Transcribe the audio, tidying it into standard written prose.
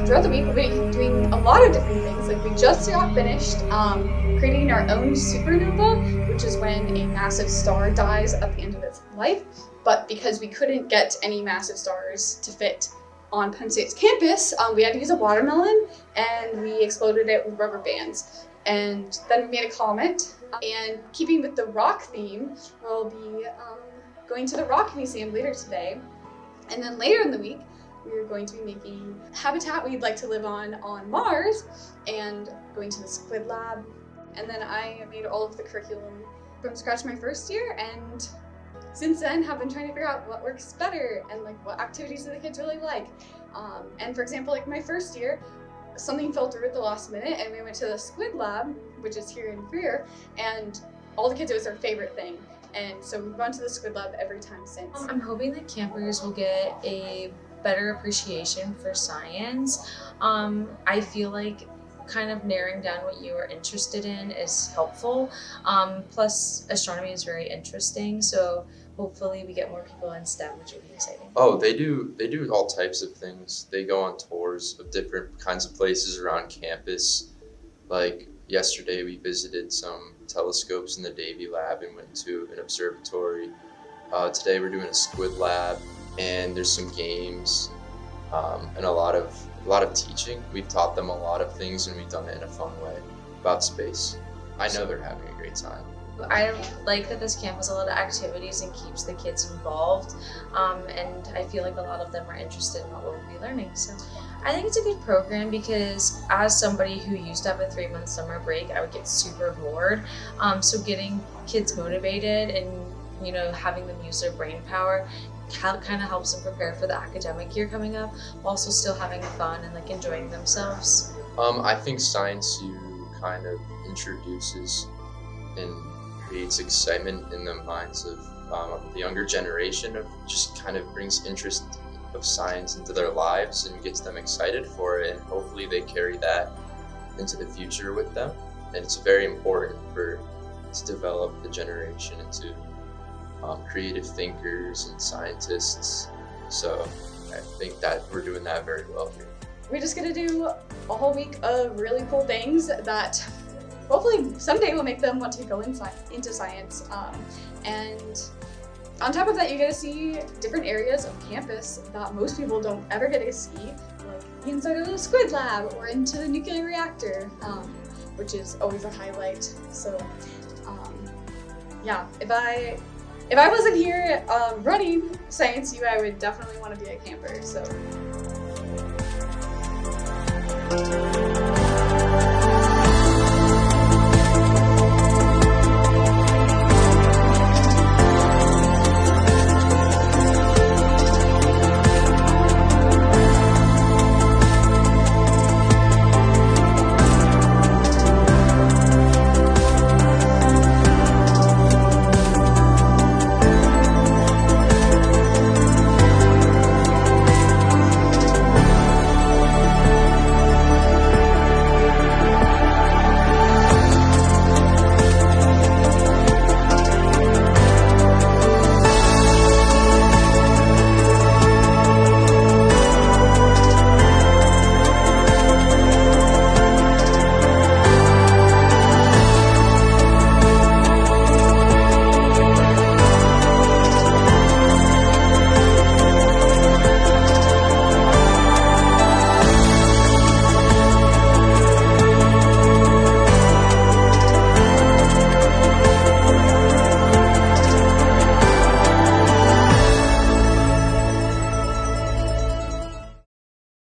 Throughout the week, we'll be doing a lot of different things. Like, we just got finished creating our own supernova, which is when a massive star dies at the end of its life. But because we couldn't get any massive stars to fit on Penn State's campus, we had to use a watermelon, and we exploded it with rubber bands. And then we made a comet. And keeping with the rock theme, we'll be going to the Rock Museum later today. And then later in the week, we're going to be making habitat we'd like to live on Mars, and going to the Squid Lab. And then I made all of the curriculum from scratch my first year, and since then have been trying to figure out what works better and like what activities do the kids really like. And for example, like my first year, something fell through at the last minute and we went to the Squid Lab, which is here in Klare, and all the kids, it was their favorite thing. And so we've gone to the Squid Lab every time since. I'm hoping that campers will get a better appreciation for science. I feel like kind of narrowing down what you are interested in is helpful. Plus astronomy is very interesting, so hopefully we get more people in STEM, which would be exciting. Oh, they do all types of things. They go on tours of different kinds of places around campus. Like yesterday we visited some telescopes in the Davy lab and went to an observatory. Today we're doing a Squid Lab, and there's some games and a lot of teaching. We've taught them a lot of things, and we've done it in a fun way about space. I know they're having a great time. I like that this camp has a lot of activities and keeps the kids involved, and I feel like a lot of them are interested in what we'll be learning. So I think it's a good program because as somebody who used to have a 3-month summer break, I would get super bored. So getting kids motivated and having them use their brain power kind of helps them prepare for the academic year coming up, while also still having fun and like enjoying themselves. I think Science U kind of introduces and creates excitement in the minds of the younger generation, of just kind of brings interest of science into their lives and gets them excited for it, and hopefully they carry that into the future with them. And it's very important to develop the generation into creative thinkers and scientists. So I think that we're doing that very well here. We're just gonna do a whole week of really cool things that hopefully someday will make them want to go into science. And on top of that, you get to see different areas of campus that most people don't ever get to see, like the inside of the Squid Lab or into the nuclear reactor, which is always a highlight. So yeah, if I wasn't here running Science U, I would definitely want to be a camper. So.